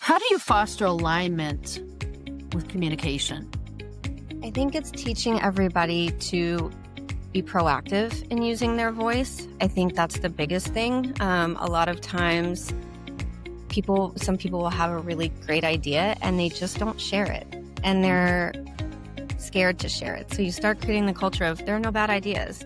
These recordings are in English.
How do you foster alignment with communication? I think it's teaching everybody to be proactive in using their voice. I think that's the biggest thing. A lot of times some people will have a really great idea and they just don't share it. And they're scared to share it. So you start creating the culture of there are no bad ideas.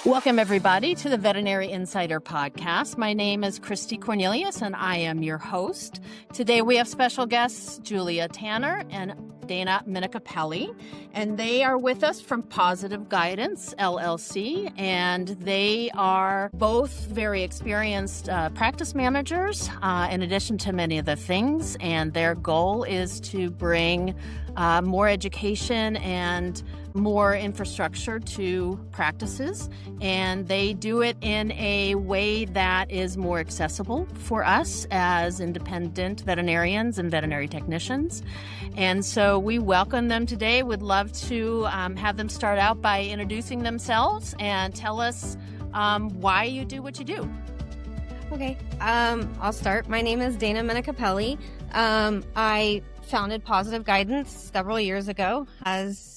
Welcome, everybody, to the Veterinary Insider Podcast. My name is Christie Cornelius, and I am your host. Today, we have special guests, Tanner and Dana Minacapelli, and they are with us from Pawsitive Guidance, LLC, and they are both very experienced practice managers, in addition to many of the things, and their goal is to bring more education and more infrastructure to practices, and they do it in a way that is more accessible for us as independent veterinarians and veterinary technicians. And so we welcome them today. Would love to have them start out by introducing themselves and tell us why you do what you do. Okay, I'll start. My name is Dana Minacapelli. I founded Pawsitive Guidance several years ago as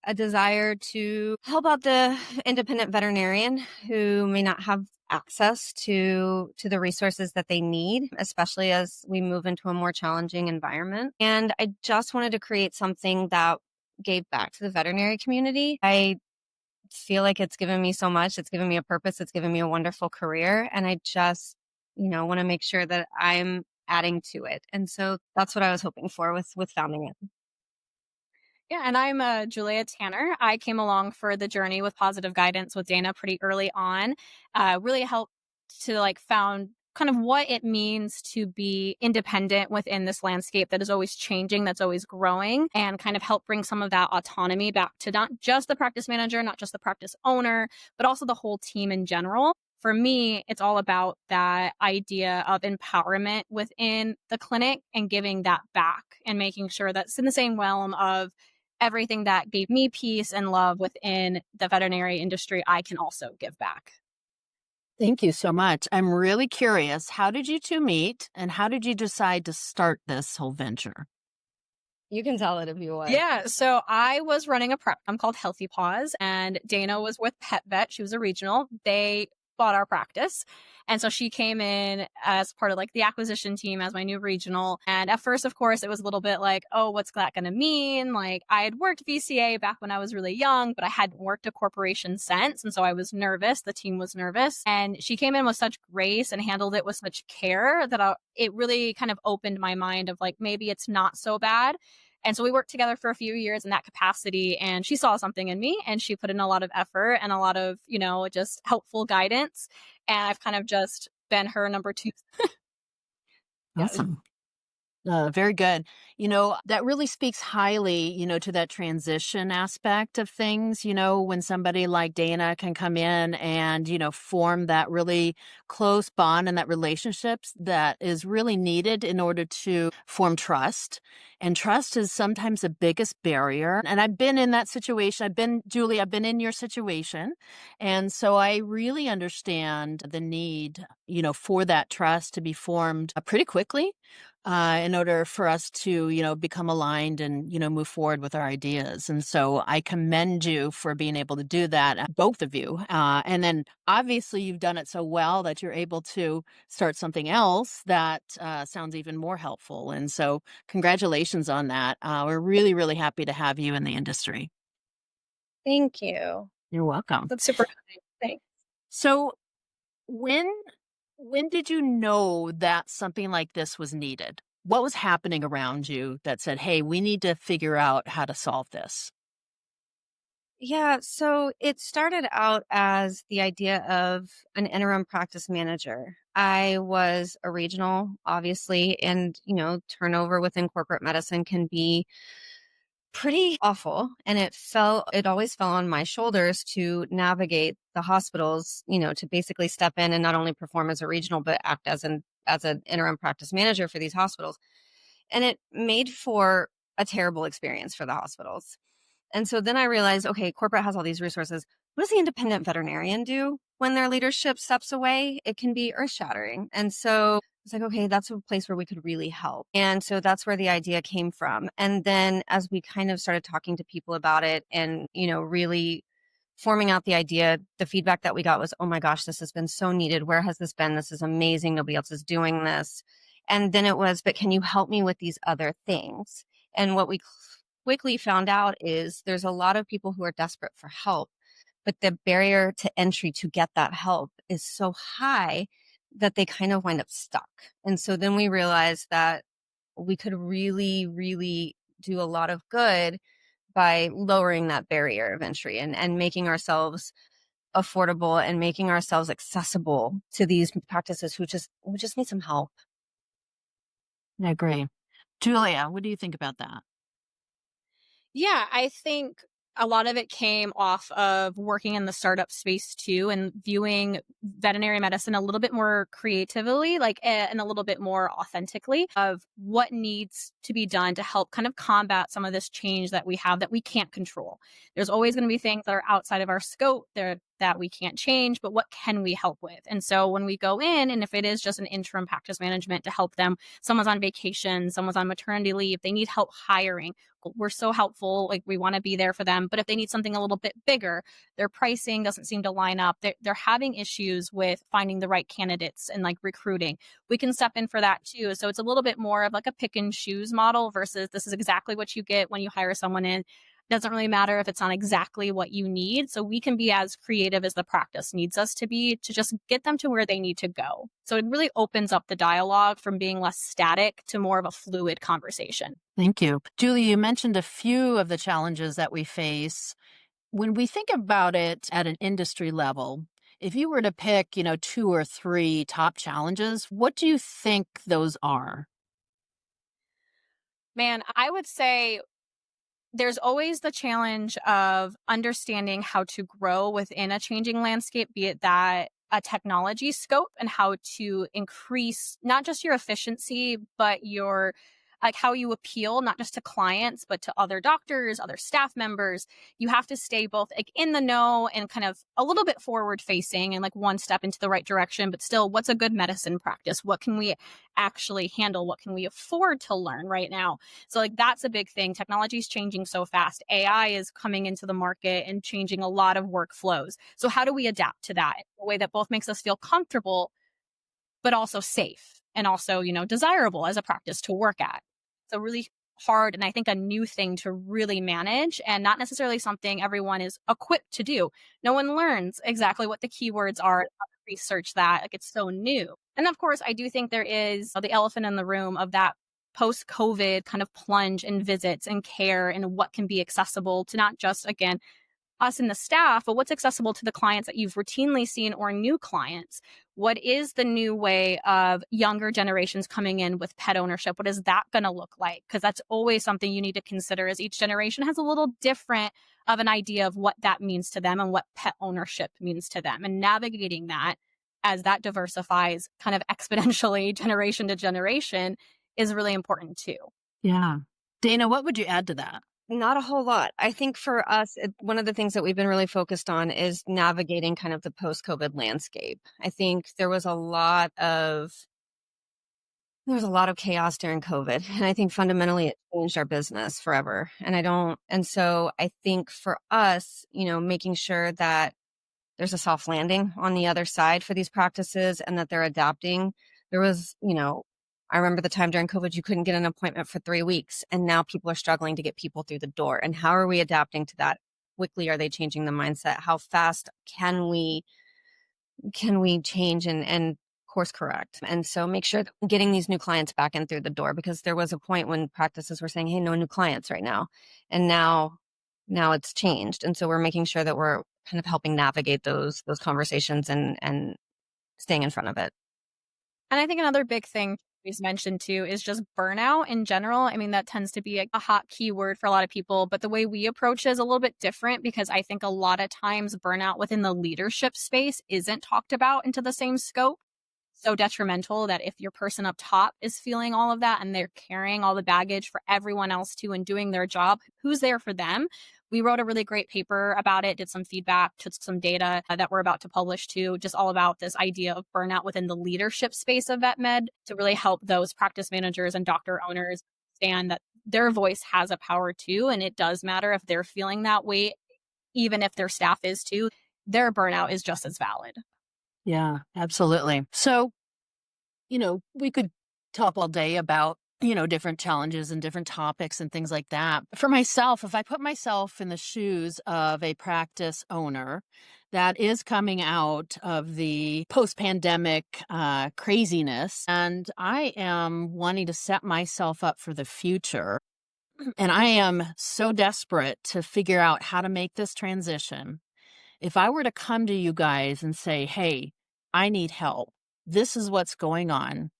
a desire to help out the independent veterinarian who may not have access to the resources that they need, especially as we move into a more challenging environment. And I just wanted to create something that gave back to the veterinary community. I feel like it's given me so much. It's given me a purpose. It's given me a wonderful career. And I just, want to make sure that I'm adding to it. And so that's what I was hoping for with founding it. Yeah, and I'm Julia Tanner. I came along for the journey with Pawsitive Guidance with Dana pretty early on. Really helped to found kind of what it means to be independent within this landscape that is always changing, that's always growing, and kind of help bring some of that autonomy back to not just the practice manager, not just the practice owner, but also the whole team in general. For me, it's all about that idea of empowerment within the clinic and giving that back and making sure that's in the same realm of everything that gave me peace and love within the veterinary industry, I can also give back. Thank you so much. I'm really curious, how did you two meet and how did you decide to start this whole venture? You can tell it if you want. Yeah, so I was running a program called Healthy Paws, and Dana was with Pet Vet. She was a regional. They bought our practice. And so she came in as part of the acquisition team as my new regional. And at first, of course, it was a little bit like, oh, what's that going to mean? I had worked VCA back when I was really young, but I hadn't worked a corporation since. And so I was nervous. The team was nervous. And she came in with such grace and handled it with such care that it really kind of opened my mind of maybe it's not so bad. And so we worked together for a few years in that capacity, and she saw something in me and she put in a lot of effort and a lot of, just helpful guidance. And I've kind of just been her number two. Awesome. Very good. That really speaks highly, to that transition aspect of things, when somebody like Dana can come in and, form that really close bond and that relationships that is really needed in order to form trust. And trust is sometimes the biggest barrier. And I've been in that situation. I've been in your situation. And so I really understand the need, for that trust to be formed pretty quickly. In order for us to, become aligned and, move forward with our ideas. And so I commend you for being able to do that, both of you. And then obviously you've done it so well that you're able to start something else that sounds even more helpful. And so congratulations on that. We're really, really happy to have you in the industry. Thank you. You're welcome. That's super kind. Thanks. So when did you know that something like this was needed? What was happening around you that said, hey, we need to figure out how to solve this? Yeah, so it started out as the idea of an interim practice manager. I was a regional, obviously, and, turnover within corporate medicine can be pretty awful. And it always fell on my shoulders to navigate the hospitals, to basically step in and not only perform as a regional, but act as an interim practice manager for these hospitals. And it made for a terrible experience for the hospitals. And so then I realized, okay, corporate has all these resources. what does the independent veterinarian do when their leadership steps away? It can be earth shattering. And so it's like, okay, that's a place where we could really help. And so that's where the idea came from. And then as we kind of started talking to people about it and, really forming out the idea, the feedback that we got was, oh my gosh, this has been so needed. Where has this been? This is amazing. Nobody else is doing this. And then it was, but can you help me with these other things? And what we quickly found out is there's a lot of people who are desperate for help, but the barrier to entry to get that help is so high that they kind of wind up stuck. And so then we realized that we could really, really do a lot of good by lowering that barrier of entry and making ourselves affordable and making ourselves accessible to these practices who just need some help. I agree. Julia, what do you think about that? Yeah, I think a lot of it came off of working in the startup space too, and viewing veterinary medicine a little bit more creatively, and a little bit more authentically of what needs to be done to help kind of combat some of this change that we have that we can't control. There's always going to be things that are outside of our scope there that we can't change, but what can we help with? And so when we go in, and if it is just an interim practice management to help them, someone's on vacation, someone's on maternity leave, they need help hiring, we're so helpful. Like, we want to be there for them. But if they need something a little bit bigger, their pricing doesn't seem to line up. They're having issues with finding the right candidates and recruiting. We can step in for that too. So it's a little bit more of like a pick and choose model versus this is exactly what you get when you hire someone in. Doesn't really matter if it's not exactly what you need. So we can be as creative as the practice needs us to be to just get them to where they need to go. So it really opens up the dialogue from being less static to more of a fluid conversation. Thank you. Julia, you mentioned a few of the challenges that we face. When we think about it at an industry level, if you were to pick, 2 or 3 top challenges, what do you think those are? Man, I would say there's always the challenge of understanding how to grow within a changing landscape, be it that a technology scope, and how to increase not just your efficiency, but your how you appeal not just to clients, but to other doctors, other staff members. You have to stay both in the know and kind of a little bit forward facing and one step into the right direction, but still, what's a good medicine practice? What can we actually handle? What can we afford to learn right now? So that's a big thing. Technology is changing so fast. AI is coming into the market and changing a lot of workflows. So how do we adapt to that in a way that both makes us feel comfortable, but also safe and also, desirable as a practice to work at? So really hard, and I think a new thing to really manage, and not necessarily something everyone is equipped to do. No one learns exactly what the keywords are, how to research that. It's so new. And of course, I do think there is the elephant in the room of that post-COVID kind of plunge in visits and care and what can be accessible to not just, again, us and the staff, but what's accessible to the clients that you've routinely seen or new clients. What is the new way of younger generations coming in with pet ownership? What is that going to look like? Because that's always something you need to consider, as each generation has a little different of an idea of what that means to them and what pet ownership means to them. And navigating that as that diversifies kind of exponentially generation to generation is really important too. Yeah. Dana, what would you add to that? Not a whole lot. I think for us, one of the things that we've been really focused on is navigating kind of the post-COVID landscape. I think there was a lot of chaos during COVID. And I think fundamentally it changed our business forever. And so I think for us, making sure that there's a soft landing on the other side for these practices and that they're adapting. There was, I remember the time during COVID, you couldn't get an appointment for 3 weeks, and now people are struggling to get people through the door. And how are we adapting to that? Quickly, are they changing the mindset? How fast can we change and course correct? And so make sure that we're getting these new clients back in through the door, because there was a point when practices were saying, hey, no new clients right now. And now it's changed. And so we're making sure that we're kind of helping navigate those conversations and staying in front of it. And I think another big thing we've mentioned too is just burnout in general. I mean, that tends to be a hot keyword for a lot of people, but the way we approach it is a little bit different, because I think a lot of times burnout within the leadership space isn't talked about into the same scope. So detrimental that if your person up top is feeling all of that and they're carrying all the baggage for everyone else too and doing their job, who's there for them? We wrote a really great paper about it, did some feedback, took some data that we're about to publish too, just all about this idea of burnout within the leadership space of vet med to really help those practice managers and doctor owners understand that their voice has a power too. And it does matter if they're feeling that way, even if their staff is too, their burnout is just as valid. Yeah, absolutely. So, we could talk all day about, different challenges and different topics and things like that. For myself, if I put myself in the shoes of a practice owner that is coming out of the post pandemic craziness, and I am wanting to set myself up for the future, and I am so desperate to figure out how to make this transition. If I were to come to you guys and say, hey, I need help, this is what's going on,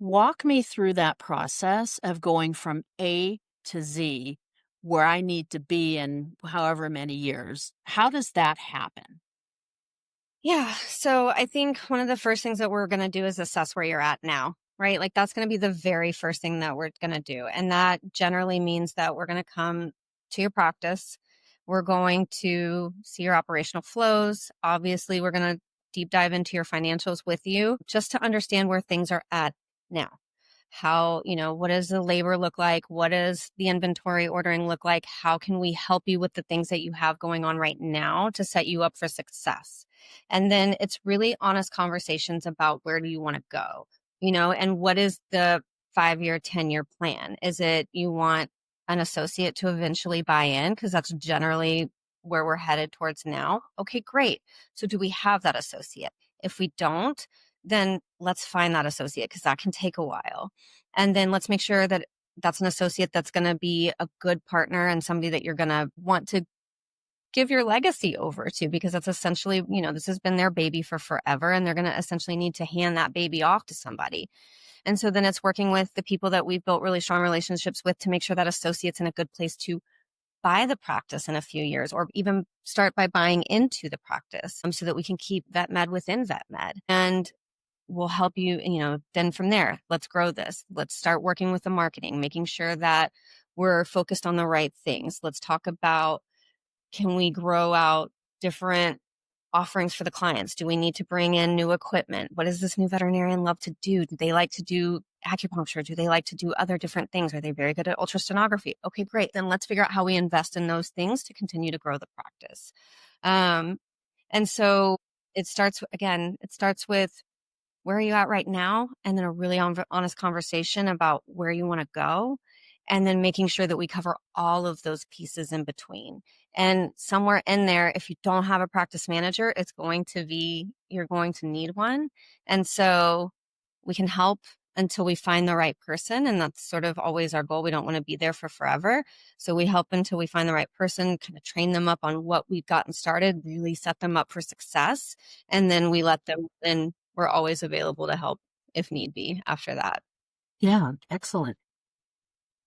walk me through that process of going from A to Z where I need to be in however many years. How does that happen? Yeah. So I think one of the first things that we're going to do is assess where you're at now, right? Like that's going to be the very first thing that we're going to do. And that generally means that we're going to come to your practice. We're going to see your operational flows. Obviously, we're going to deep dive into your financials with you just to understand where things are at now. How, what does the labor look like? What does the inventory ordering look like? How can we help you with the things that you have going on right now to set you up for success? And then it's really honest conversations about where do you want to go, and what is the 5-year, 10-year plan? Is it you want an associate to eventually buy in? Because that's generally where we're headed towards now. Okay, great. So do we have that associate? If we don't, then let's find that associate because that can take a while. And then let's make sure that that's an associate that's going to be a good partner and somebody that you're going to want to give your legacy over to, because that's essentially, this has been their baby for forever and they're going to essentially need to hand that baby off to somebody. And so then it's working with the people that we've built really strong relationships with to make sure that associate's in a good place to buy the practice in a few years, or even start by buying into the practice so that we can keep vet med within vet med. And we'll help you, then from there, let's grow this. Let's start working with the marketing, making sure that we're focused on the right things. Let's talk about, can we grow out different offerings for the clients? Do we need to bring in new equipment? What does this new veterinarian love to do? Do they like to do acupuncture? Do they like to do other different things? Are they very good at ultrasonography? Okay, great. Then let's figure out how we invest in those things to continue to grow the practice. And so it starts with where are you at right now? And then a really honest conversation about where you want to go. And then making sure that we cover all of those pieces in between. And somewhere in there, if you don't have a practice manager, you're going to need one. And so we can help until we find the right person. And that's sort of always our goal. We don't want to be there for forever. So we help until we find the right person, kind of train them up on what we've gotten started, really set them up for success. And then we let them, and we're always available to help if need be after that. Yeah, excellent.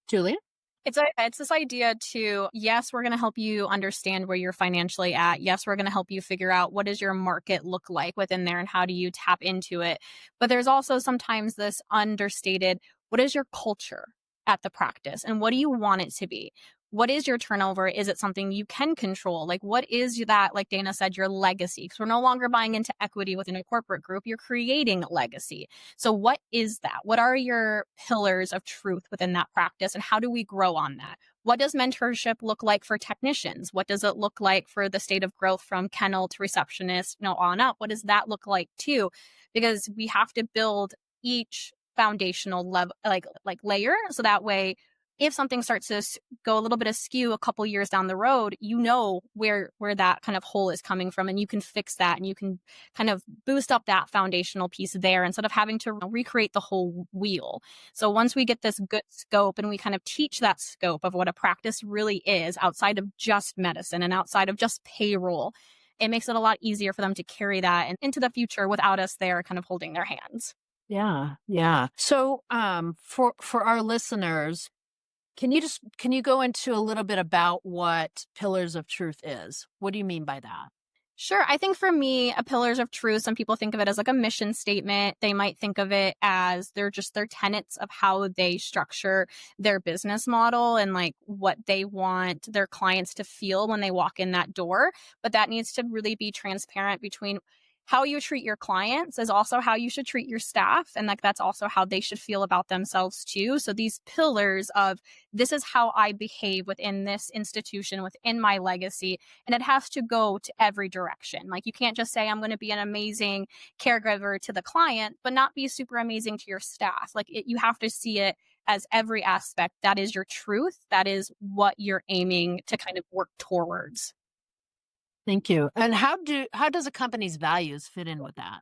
Julia? It's this idea to, yes, we're going to help you understand where you're financially at. Yes, we're going to help you figure out what does your market look like within there and how do you tap into it. But there's also sometimes this understated, what is your culture at the practice and what do you want it to be? What is your turnover? Is it something you can control? Like, what is that, like Dana said, your legacy? Because we're no longer buying into equity within a corporate group. You're creating legacy. So what is that? What are your pillars of truth within that practice? And how do we grow on that? What does mentorship look like for technicians? What does it look like for the state of growth from kennel to receptionist, on up? What does that look like too? Because we have to build each foundational level, like layer, so that way if something starts to go a little bit askew a couple years down the road, where that kind of hole is coming from, and you can fix that, and you can kind of boost up that foundational piece there instead of having to recreate the whole wheel. So once we get this good scope and we kind of teach that scope of what a practice really is outside of just medicine and outside of just payroll, it makes it a lot easier for them to carry that into the future without us there kind of holding their hands. Yeah, yeah. So for our listeners, can you go into a little bit about what Pillars of Truth is? What do you mean by that? Sure. I think for me, a pillars of truth, some people think of it as like a mission statement. They might think of it as they're just their tenets of how they structure their business model and like what they want their clients to feel when they walk in that door. But that needs to really be transparent between how you treat your clients is also how you should treat your staff. And like that's also how they should feel about themselves too. So these pillars of this is how I behave within this institution, within my legacy, and it has to go to every direction. Like you can't just say, I'm going to be an amazing caregiver to the client, but not be super amazing to your staff. Like you have to see it as every aspect. That is your truth. That is what you're aiming to kind of work towards. Thank you. And how does a company's values fit in with that?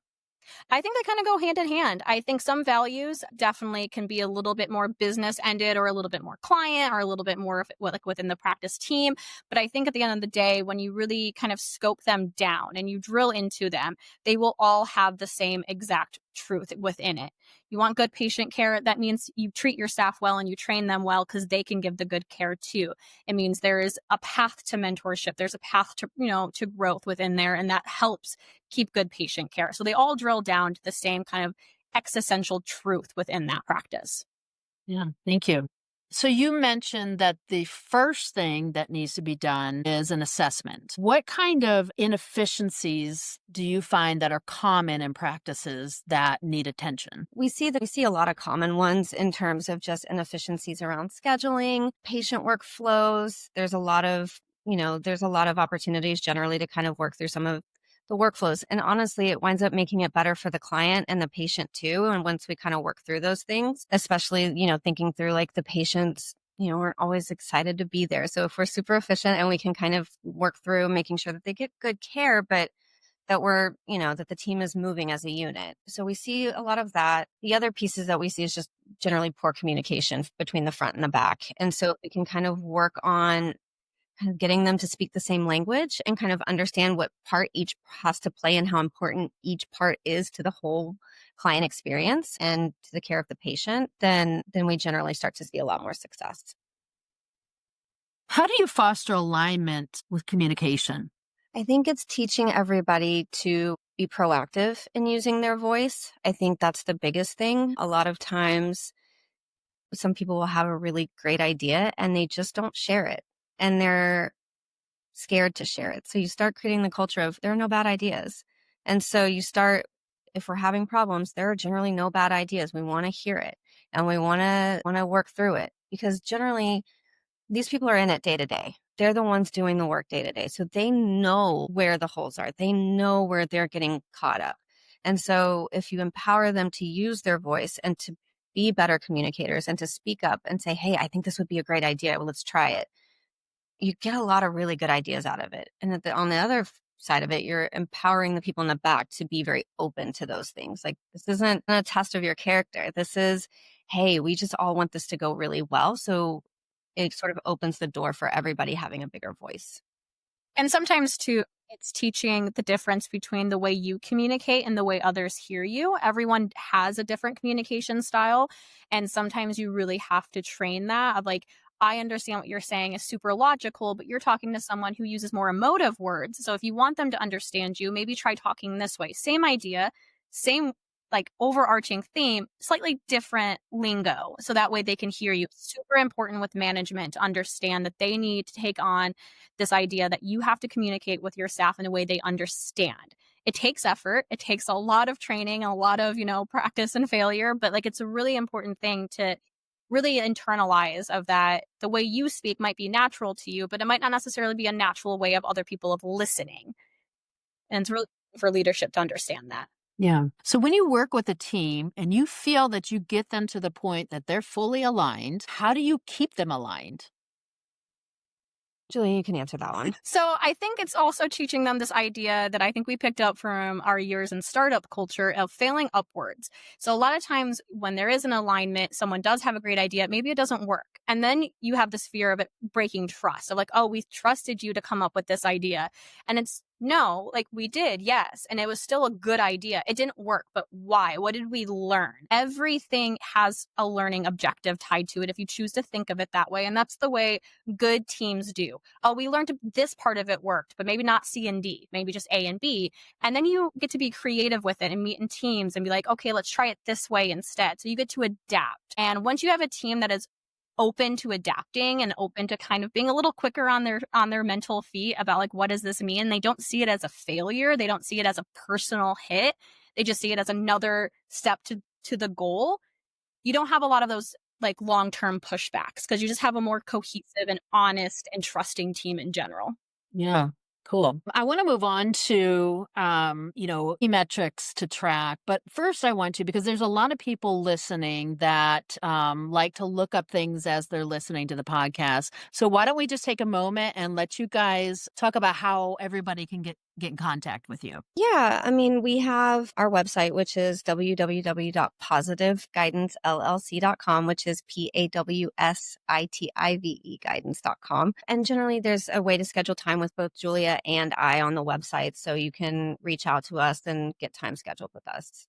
I think they kind of go hand in hand. I think some values definitely can be a little bit more business ended or a little bit more client or a little bit more like within the practice team. But I think at the end of the day, when you really kind of scope them down and you drill into them, they will all have the same exact truth within it. You want good patient care. That means you treat your staff well and you train them well because they can give the good care too. It means there is a path to mentorship. There's a path to, to growth within there. And that helps keep good patient care. So they all drill down to the same kind of existential truth within that practice. Yeah, thank you. So you mentioned that the first thing that needs to be done is an assessment. What kind of inefficiencies do you find that are common in practices that need attention? We see a lot of common ones in terms of just inefficiencies around scheduling, patient workflows. There's a lot of opportunities generally to kind of work through some of the workflows. And honestly, it winds up making it better for the client and the patient too. And once we kind of work through those things, especially, thinking through like the patients, we're always excited to be there. So if we're super efficient and we can kind of work through making sure that they get good care, but that we're, that the team is moving as a unit. So we see a lot of that. The other pieces that we see is just generally poor communication between the front and the back. And so we can kind of work on kind of getting them to speak the same language and kind of understand what part each has to play and how important each part is to the whole client experience and to the care of the patient, then we generally start to see a lot more success. How do you foster alignment with communication? I think it's teaching everybody to be proactive in using their voice. I think that's the biggest thing. A lot of times, some people will have a really great idea and they just don't share it. And they're scared to share it. So you start creating the culture of there are no bad ideas. And so you start, if we're having problems, there are generally no bad ideas. We want to hear it and we want to work through it because generally these people are in it day to day. They're the ones doing the work day to day. So they know where the holes are. They know where they're getting caught up. And so if you empower them to use their voice and to be better communicators and to speak up and say, hey, I think this would be a great idea. Well, let's try it. You get a lot of really good ideas out of it. And on the other side of it, you're empowering the people in the back to be very open to those things. Like this isn't a test of your character. This is, hey, we just all want this to go really well. So it sort of opens the door for everybody having a bigger voice. And sometimes too, it's teaching the difference between the way you communicate and the way others hear you. Everyone has a different communication style. And sometimes you really have to train that of like, I understand what you're saying is super logical, but you're talking to someone who uses more emotive words. So if you want them to understand you, maybe try talking this way. Same idea, same like overarching theme, slightly different lingo. So that way they can hear you. Super important with management to understand that they need to take on this idea that you have to communicate with your staff in a way they understand. It takes effort. It takes a lot of training, a lot of, practice and failure, but like it's a really important thing to really internalize of that the way you speak might be natural to you, but it might not necessarily be a natural way of other people of listening. And it's really for leadership to understand that. Yeah. So when you work with a team and you feel that you get them to the point that they're fully aligned, how do you keep them aligned? Julie, you can answer that one. So I think it's also teaching them this idea that I think we picked up from our years in startup culture of failing upwards. So a lot of times when there is an alignment, someone does have a great idea, maybe it doesn't work. And then you have this fear of it breaking trust of like, oh, we trusted you to come up with this idea. And it's No, like we did, yes. And it was still a good idea. It didn't work, but why? What did we learn? Everything has a learning objective tied to it if you choose to think of it that way. And that's the way good teams do. Oh, we learned this part of it worked, but maybe not C and D, maybe just A and B. And then you get to be creative with it and meet in teams and be like, okay, let's try it this way instead. So you get to adapt. And once you have a team that is open to adapting and open to kind of being a little quicker on their mental feet about like, what does this mean? They don't see it as a failure. They don't see it as a personal hit. They just see it as another step to the goal. You don't have a lot of those like long-term pushbacks because you just have a more cohesive and honest and trusting team in general. Yeah. Cool. I want to move on to, key metrics to track. But first, I want to, because there's a lot of people listening that like to look up things as they're listening to the podcast. So why don't we just take a moment and let you guys talk about how everybody can get in contact with you? Yeah, I mean, we have our website, which is www.positiviguidancellc.com, which is PAWSITIVE guidance.com. And generally, there's a way to schedule time with both Julia and I on the website, so you can reach out to us and get time scheduled with us.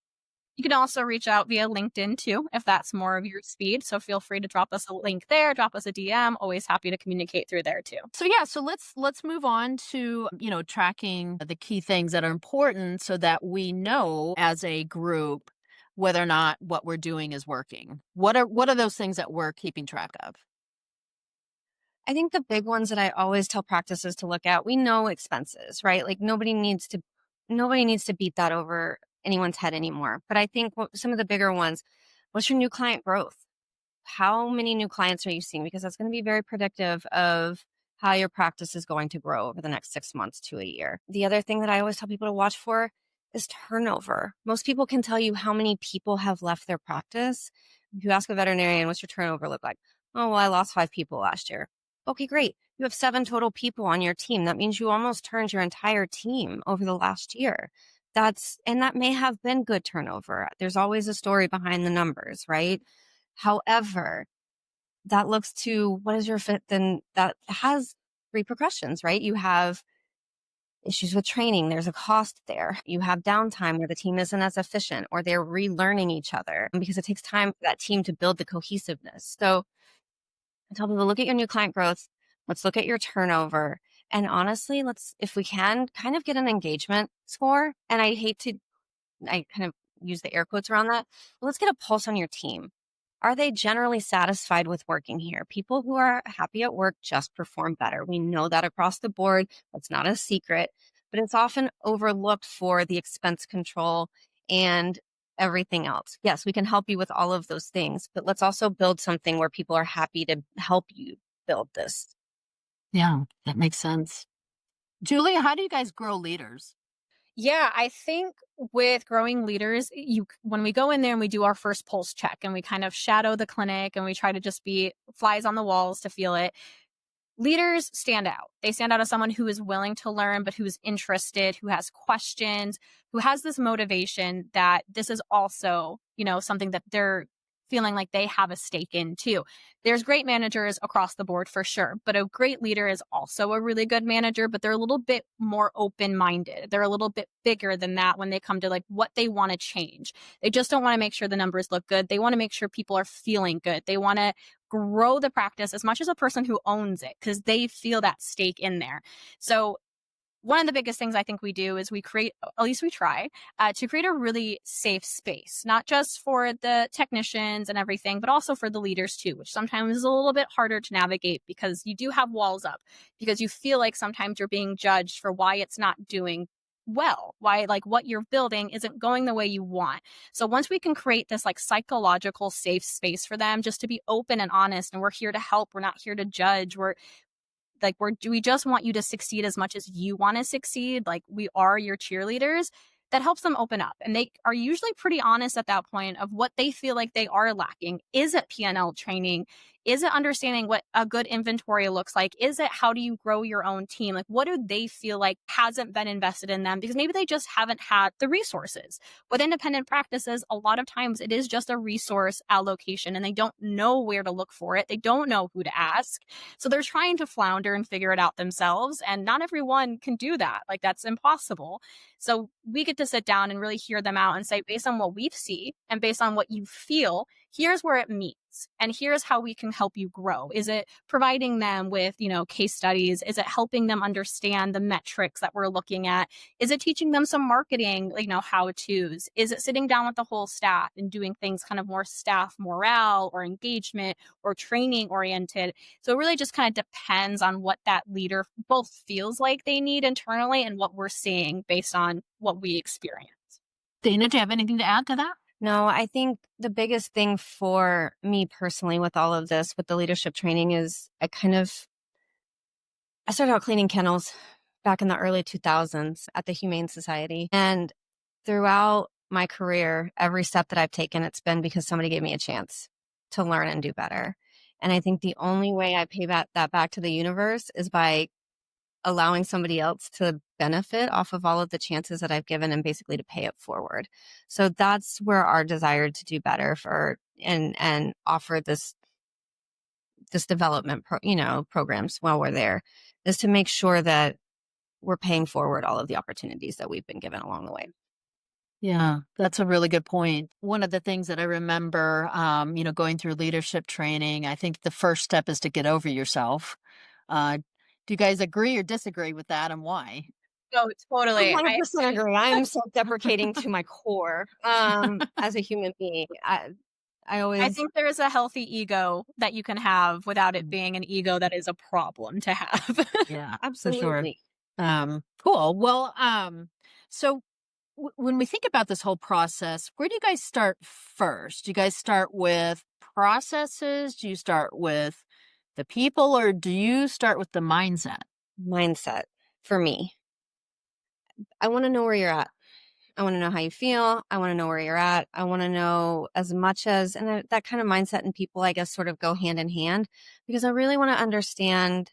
You can also reach out via LinkedIn too, if that's more of your speed. So feel free to drop us a link there, drop us a DM. Always happy to communicate through there too. So let's move on to, tracking the key things that are important so that we know as a group whether or not what we're doing is working. What are those things that we're keeping track of? I think the big ones that I always tell practices to look at, we know expenses, right? Like nobody needs to beat that over anyone's head anymore. But I think some of the bigger ones, what's your new client growth? How many new clients are you seeing? Because that's going to be very predictive of how your practice is going to grow over the next 6 months to a year. The other thing that I always tell people to watch for is turnover. Most people can tell you how many people have left their practice. If you ask a veterinarian, what's your turnover look like? Oh, well, I lost 5 people last year. Okay, great. You have 7 total people on your team. That means you almost turned your entire team over the last year. And that may have been good turnover. There's always a story behind the numbers, right? However, that looks to what is your fit, then that has repercussions, right? You have issues with training. There's a cost there. You have downtime where the team isn't as efficient or they're relearning each other because it takes time for that team to build the cohesiveness. So I tell people, look at your new client growth. Let's look at your turnover. And honestly, if we can, kind of get an engagement score. And I kind of use the air quotes around that. But let's get a pulse on your team. Are they generally satisfied with working here? People who are happy at work just perform better. We know that across the board. That's not a secret, but it's often overlooked for the expense control and everything else. Yes, we can help you with all of those things, but let's also build something where people are happy to help you build this. Yeah, that makes sense. Julia, how do you guys grow leaders? Yeah, I think with growing leaders, when we go in there and we do our first pulse check and we kind of shadow the clinic and we try to just be flies on the walls to feel it, leaders stand out. They stand out as someone who is willing to learn, but who's interested, who has questions, who has this motivation that this is also, something that they're feeling like they have a stake in too. There's great managers across the board for sure, but a great leader is also a really good manager, but they're a little bit more open-minded. They're a little bit bigger than that when they come to like what they want to change. They just don't want to make sure the numbers look good. They want to make sure people are feeling good. They want to grow the practice as much as a person who owns it because they feel that stake in there. So one of the biggest things I think we do is we try to create a really safe space, not just for the technicians and everything, but also for the leaders too, which sometimes is a little bit harder to navigate because you do have walls up, because you feel like sometimes you're being judged for why it's not doing well, why like what you're building isn't going the way you want. So once we can create this like psychological safe space for them just to be open and honest, and we're here to help, we're not here to judge, we just want you to succeed as much as you want to succeed. Like we are your cheerleaders. That helps them open up. And they are usually pretty honest at that point of what they feel like they are lacking. Is it P&L training? Is it understanding what a good inventory looks like? Is it how do you grow your own team? Like, what do they feel like hasn't been invested in them? Because maybe they just haven't had the resources. With independent practices, a lot of times it is just a resource allocation and they don't know where to look for it. They don't know who to ask. So they're trying to flounder and figure it out themselves. And not everyone can do that. Like, that's impossible. So we get to sit down and really hear them out and say, based on what we see and based on what you feel, here's where it meets. And here's how we can help you grow. Is it providing them with, case studies? Is it helping them understand the metrics that we're looking at? Is it teaching them some marketing, how-tos? Is it sitting down with the whole staff and doing things kind of more staff morale or engagement or training oriented? So it really just kind of depends on what that leader both feels like they need internally and what we're seeing based on what we experience. Dana, do you have anything to add to that? No, I think the biggest thing for me personally with all of this, with the leadership training, is I started out cleaning kennels back in the early 2000s at the Humane Society. And throughout my career, every step that I've taken, it's been because somebody gave me a chance to learn and do better. And I think the only way I pay that back to the universe is by allowing somebody else to benefit off of all of the chances that I've given and basically to pay it forward. So that's where our desire to do better and offer this development programs while we're there is to make sure that we're paying forward all of the opportunities that we've been given along the way. Yeah, that's a really good point. One of the things that I remember, going through leadership training, I think the first step is to get over yourself. Do you guys agree or disagree with that, and why? No, totally. 100% agree. I am self-deprecating to my core as a human being. I think there is a healthy ego that you can have without it being an ego that is a problem to have. Yeah, absolutely. For sure. Cool. Well, so when we think about this whole process, where do you guys start first? Do you guys start with processes? Do you start with the people, or do you start with the mindset? Mindset for me. I want to know where you're at. I want to know how you feel. I want to know where you're at. I want to know as much as, and that kind of mindset and people, I guess, sort of go hand in hand, because I really want to understand,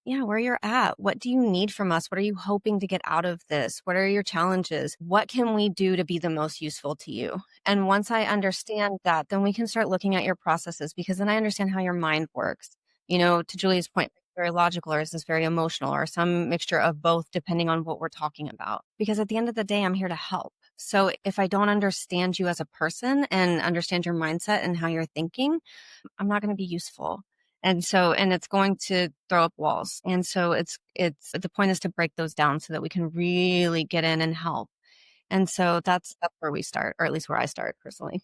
where you're at. What do you need from us? What are you hoping to get out of this? What are your challenges? What can we do to be the most useful to you? And once I understand that, then we can start looking at your processes, because then I understand how your mind works. To Julia's point, very logical, or is this very emotional, or some mixture of both, depending on what we're talking about. Because at the end of the day, I'm here to help. So if I don't understand you as a person and understand your mindset and how you're thinking, I'm not going to be useful. And it's going to throw up walls. And so it's the point is to break those down so that we can really get in and help. And so that's where we start, or at least where I start personally.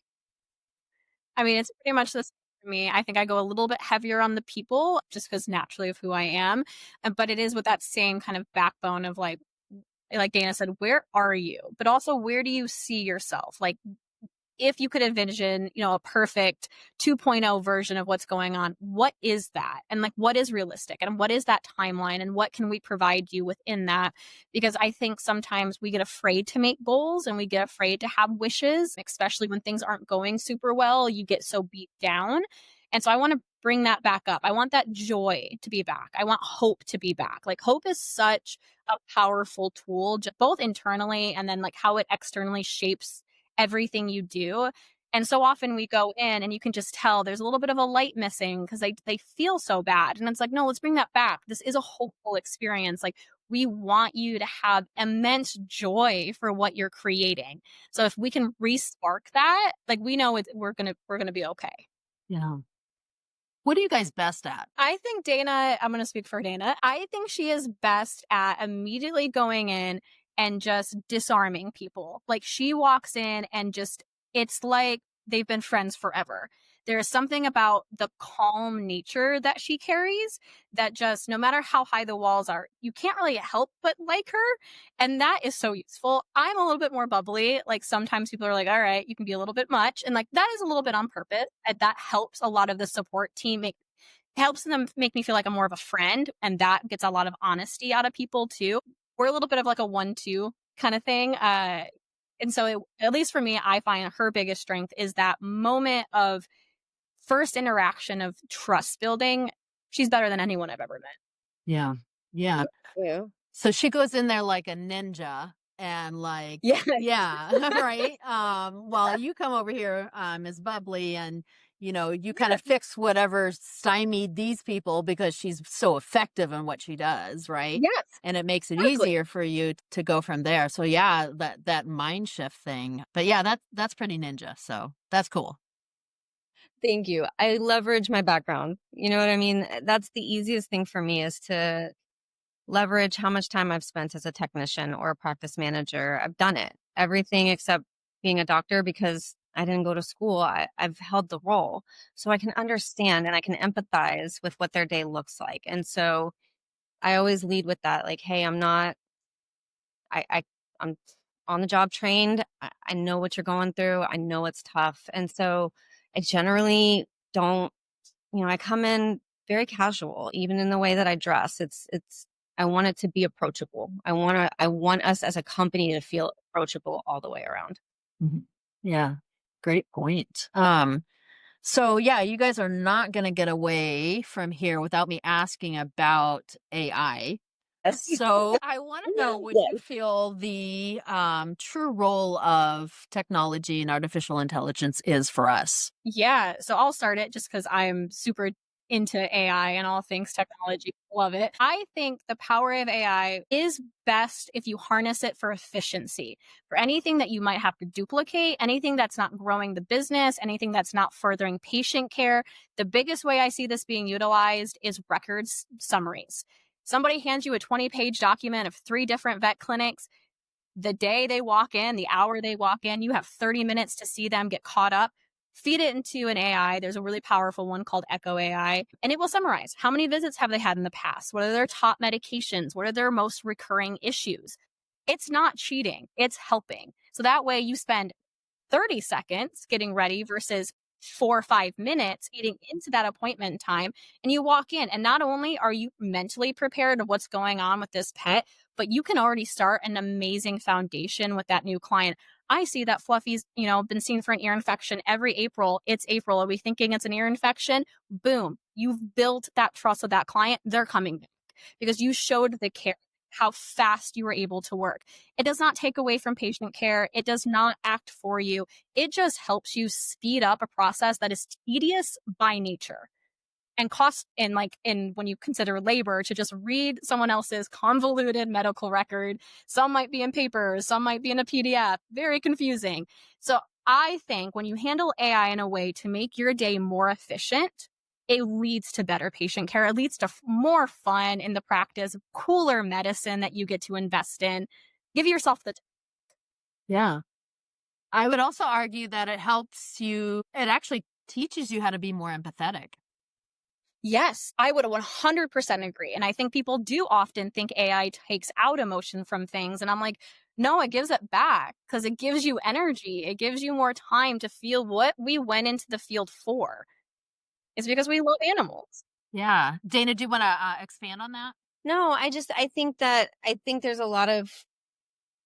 I mean, it's pretty much the same for me. I think I go a little bit heavier on the people just because naturally of who I am. But it is with that same kind of backbone of like Dana said, where are you? But also, where do you see yourself? Like, if you could envision, a perfect 2.0 version of what's going on, what is that? And like, what is realistic? And what is that timeline? And what can we provide you within that? Because I think sometimes we get afraid to make goals and we get afraid to have wishes, especially when things aren't going super well. You get so beat down. And so I want to bring that back up. I want that joy to be back. I want hope to be back. Like, hope is such a powerful tool, both internally and then like how it externally shapes everything you do. And so often we go in and you can just tell there's a little bit of a light missing because they feel so bad. And it's like, no, let's bring that back. This is a hopeful experience. Like, we want you to have immense joy for what you're creating. So if we can re-spark that, like, we know we're gonna be okay. Yeah. What are you guys best at? I think Dana, I'm going to speak for Dana. I think she is best at immediately going in and just disarming people. Like, she walks in and it's like they've been friends forever. There is something about the calm nature that she carries that just, no matter how high the walls are, you can't really help but like her. And that is so useful. I'm a little bit more bubbly. Like, sometimes people are like, all right, you can be a little bit much. And like, that is a little bit on purpose. And that helps a lot of the support team helps them make me feel like I'm more of a friend. And that gets a lot of honesty out of people too. We're a little bit of like a 1-2 kind of thing. And so at least for me, I find her biggest strength is that moment of first interaction of trust building, she's better than anyone I've ever met. Yeah. Yeah. Yeah. So she goes in there like a ninja and like, Yeah. yeah, right. While you come over here, Ms. Bubbly, and you kind of fix whatever stymied these people because she's so effective in what she does, right? Yes, And it makes it exactly. easier for you to go from there. So yeah, that mind shift thing. But yeah, that's pretty ninja. So that's cool. Thank you. I leverage my background. You know what I mean? That's the easiest thing for me, is to leverage how much time I've spent as a technician or a practice manager. I've done it. Everything except being a doctor, because I didn't go to school. I've held the role. So I can understand and I can empathize with what their day looks like. And so I always lead with that. Like, hey, I'm not, I'm on the job trained. I know what you're going through. I know it's tough. And so I generally don't, I come in very casual, even in the way that I dress. I want it to be approachable. I want us as a company to feel approachable all the way around. Mhm. Yeah. Great point. So yeah, you guys are not going to get away from here without me asking about AI. So I want to know what you feel the true role of technology and artificial intelligence is for us. Yeah. So I'll start it just because I'm super into AI and all things technology. Love it. I think the power of AI is best if you harness it for efficiency. For anything that you might have to duplicate, anything that's not growing the business, anything that's not furthering patient care, the biggest way I see this being utilized is records summaries. Somebody hands you a 20-page document of 3 different vet clinics. The day they walk in, the hour they walk in, you have 30 minutes to see them get caught up. Feed it into an AI. There's a really powerful one called Echo AI, and it will summarize how many visits have they had in the past? What are their top medications? What are their most recurring issues? It's not cheating. It's helping. So that way you spend 30 seconds getting ready versus 4 or 5 minutes eating into that appointment time. And you walk in, and not only are you mentally prepared of what's going on with this pet, but you can already start an amazing foundation with that new client. I see that Fluffy's, been seen for an ear infection every April. It's April. Are we thinking it's an ear infection? Boom. You've built that trust with that client. They're coming back because you showed the care, how fast you were able to work. It does not take away from patient care. It does not act for you. It just helps you speed up a process that is tedious by nature and cost in when you consider labor to just read someone else's convoluted medical record. Some might be in paper, some might be in a PDF, very confusing. So I think when you handle AI in a way to make your day more efficient, it leads to better patient care. It leads to more fun in the practice, cooler medicine that you get to invest in. Give yourself the time. Yeah. I would also argue that it actually teaches you how to be more empathetic. Yes, I would 100% agree. And I think people do often think AI takes out emotion from things. And I'm like, no, it gives it back because it gives you energy. It gives you more time to feel what we went into the field for. It's because we love animals. Yeah. Dana, do you want to expand on that? No, I think there's a lot of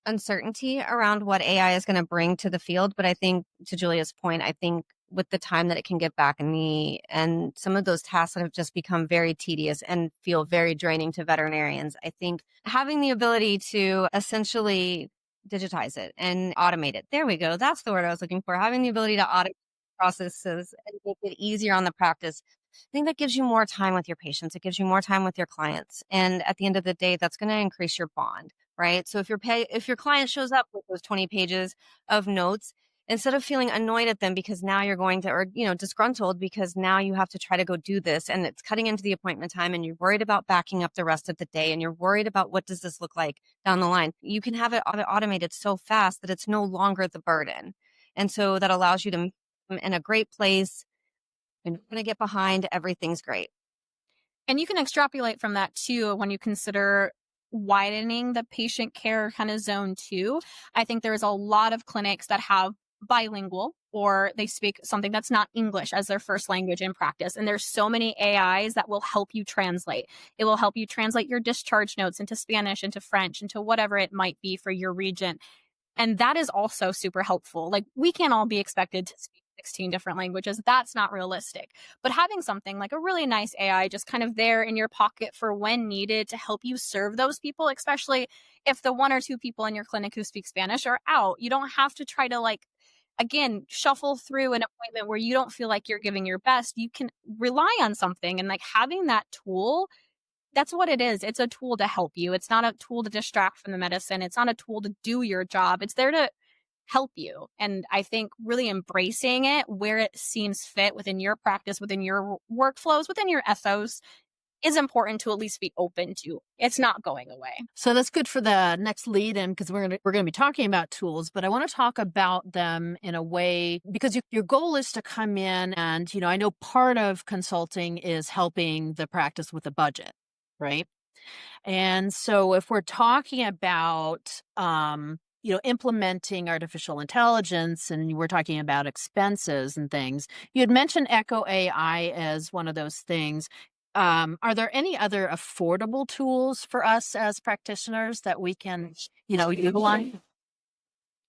uncertainty around what AI is going to bring to the field. But I think, to Julia's point, I think with the time that it can get back and some of those tasks that have just become very tedious and feel very draining to veterinarians, I think having the ability to essentially digitize it and automate it. There we go. That's the word I was looking for. Having the ability to automate processes and make it easier on the practice. I think that gives you more time with your patients. It gives you more time with your clients. And at the end of the day, that's going to increase your bond, right? So if your client shows up with those 20 pages of notes, instead of feeling annoyed at them because now you're going to, or, disgruntled because now you have to try to go do this and it's cutting into the appointment time and you're worried about backing up the rest of the day and you're worried about what does this look like down the line. You can have it automated so fast that it's no longer the burden. And so that allows you to in a great place. And when I get behind, everything's great. And you can extrapolate from that too when you consider widening the patient care kind of zone too. I think there's a lot of clinics that have bilingual or they speak something that's not English as their first language in practice. And there's so many AIs that will help you translate. It will help you translate your discharge notes into Spanish, into French, into whatever it might be for your region. And that is also super helpful. Like we can't all be expected to speak 16 different languages. That's not realistic. But having something like a really nice AI just kind of there in your pocket for when needed to help you serve those people, especially if the 1 or 2 people in your clinic who speak Spanish are out, you don't have to try to again, shuffle through an appointment where you don't feel like you're giving your best. You can rely on something, and having that tool, that's what it is. It's a tool to help you. It's not a tool to distract from the medicine. It's not a tool to do your job. It's there to help you. And I think really embracing it where it seems fit within your practice, within your workflows, within your ethos is important to at least be open to. It's not going away. So that's good for the next lead in, because we're gonna be talking about tools, but I want to talk about them in a way because your goal is to come in and, I know part of consulting is helping the practice with a budget, right? And so if we're talking about, implementing artificial intelligence and we're talking about expenses and things, you had mentioned Echo AI as one of those things. Are there any other affordable tools for us as practitioners that we can, utilize?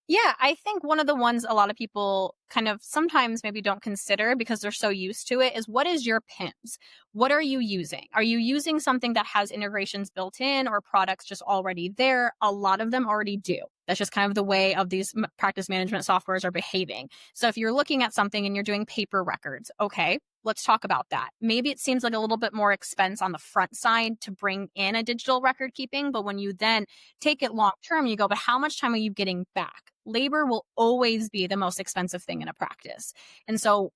Yeah, I think one of the ones a lot of people kind of sometimes maybe don't consider because they're so used to it is, what is your PIMS? What are you using? Are you using something that has integrations built in or products just already there? A lot of them already do. That's just kind of the way of these practice management softwares are behaving. So if you're looking at something and you're doing paper records, okay, let's talk about that. Maybe it seems like a little bit more expense on the front side to bring in a digital record keeping, but when you then take it long term, you go, but how much time are you getting back? Labor will always be the most expensive thing in a practice. And so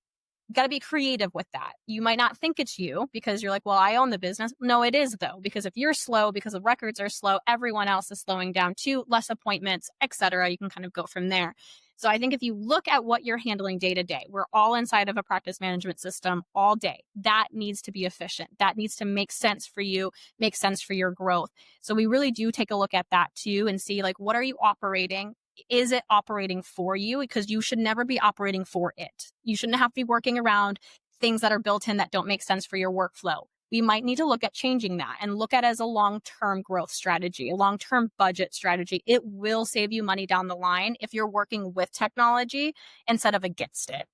got to be creative with that. You might not think it's you because you're like, well, I own the business. No, it is though, because if you're slow, because the records are slow, everyone else is slowing down too, less appointments, etc. You can kind of go from there. So I think if you look at what you're handling day to day, we're all inside of a practice management system all day. That needs to be efficient. That needs to make sense for you, make sense for your growth. So we really do take a look at that too and see what are you operating? Is it operating for you? Because you should never be operating for it. You shouldn't have to be working around things that are built in that don't make sense for your workflow. We might need to look at changing that and look at it as a long-term growth strategy, a long-term budget strategy. It will save you money down the line if you're working with technology instead of against it.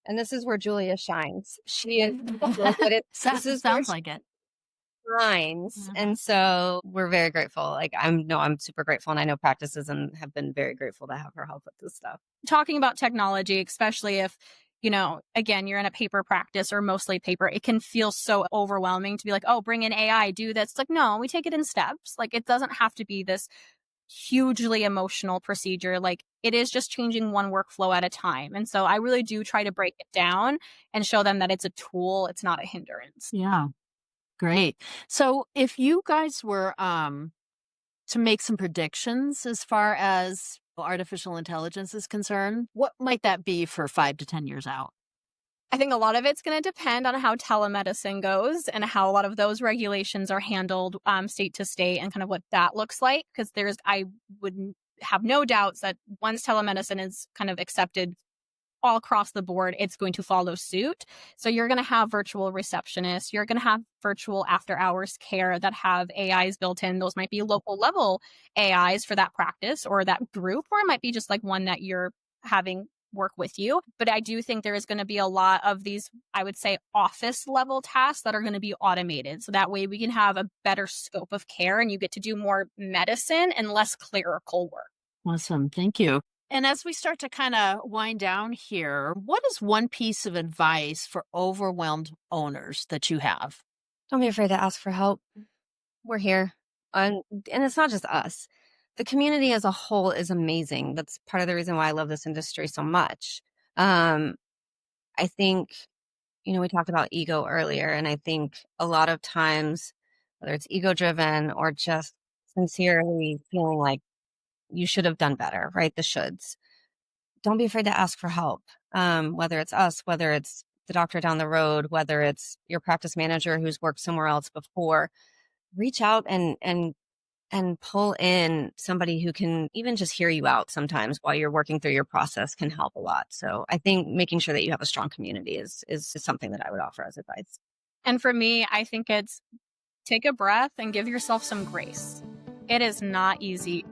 And this is where Julia shines. She is so good at Sounds like it. lines. Mhm. And so we're very grateful. I'm super grateful, and I know practices and have been very grateful to have her help with this stuff. Talking about technology, especially if, again, you're in a paper practice or mostly paper, it can feel so overwhelming to be like, oh, bring in AI, do this. It's like, no, we take it in steps. It doesn't have to be this hugely emotional procedure. It is just changing one workflow at a time. And so I really do try to break it down and show them that it's a tool. It's not a hindrance. Yeah. Great. So if you guys were to make some predictions as far as artificial intelligence is concerned, what might that be for 5 to 10 years out? I think a lot of it's going to depend on how telemedicine goes and how a lot of those regulations are handled state to state and kind of what that looks like. Because I would have no doubts that once telemedicine is kind of accepted all across the board, it's going to follow suit. So you're going to have virtual receptionists. You're going to have virtual after hours care that have AIs built in. Those might be local level AIs for that practice or that group, or it might be just one that you're having work with you. But I do think there is going to be a lot of these, I would say, office level tasks that are going to be automated. So that way we can have a better scope of care and you get to do more medicine and less clerical work. Awesome. Thank you. And as we start to kind of wind down here, what is one piece of advice for overwhelmed owners that you have? Don't be afraid to ask for help. We're here. And it's not just us. The community as a whole is amazing. That's part of the reason why I love this industry so much. I think, we talked about ego earlier, and I think a lot of times, whether it's ego driven or just sincerely feeling like you should have done better, right? The shoulds. Don't be afraid to ask for help. Whether it's us, whether it's the doctor down the road, whether it's your practice manager who's worked somewhere else before, reach out and pull in somebody who can even just hear you out sometimes while you're working through your process can help a lot. So I think making sure that you have a strong community is something that I would offer as advice. And for me, I think it's take a breath and give yourself some grace. It is not easy.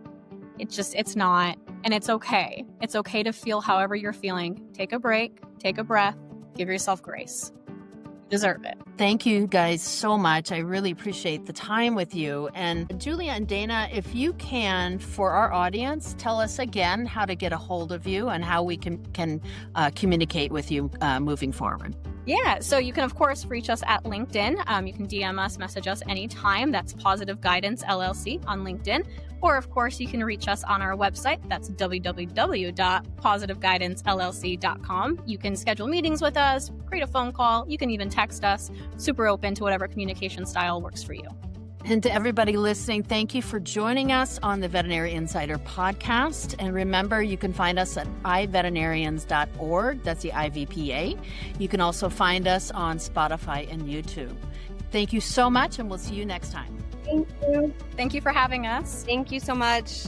It's not. And it's okay. It's okay to feel however you're feeling. Take a break, take a breath, give yourself grace. You deserve it. Thank you guys so much. I really appreciate the time with you. And Julia and Dana, if you can, for our audience, tell us again how to get a hold of you and how we can communicate with you moving forward. Yeah, so you can, of course, reach us at LinkedIn. You can DM us, message us anytime. That's Pawsitive Guidance, LLC on LinkedIn. Or, of course, you can reach us on our website. That's www.pawsitiveguidancellc.com. You can schedule meetings with us, create a phone call. You can even text us. Super open to whatever communication style works for you. And to everybody listening, thank you for joining us on the Veterinary Insider Podcast. And remember, you can find us at iveterinarians.org. That's the IVPA. You can also find us on Spotify and YouTube. Thank you so much, and we'll see you next time. Thank you. Thank you for having us. Thank you so much.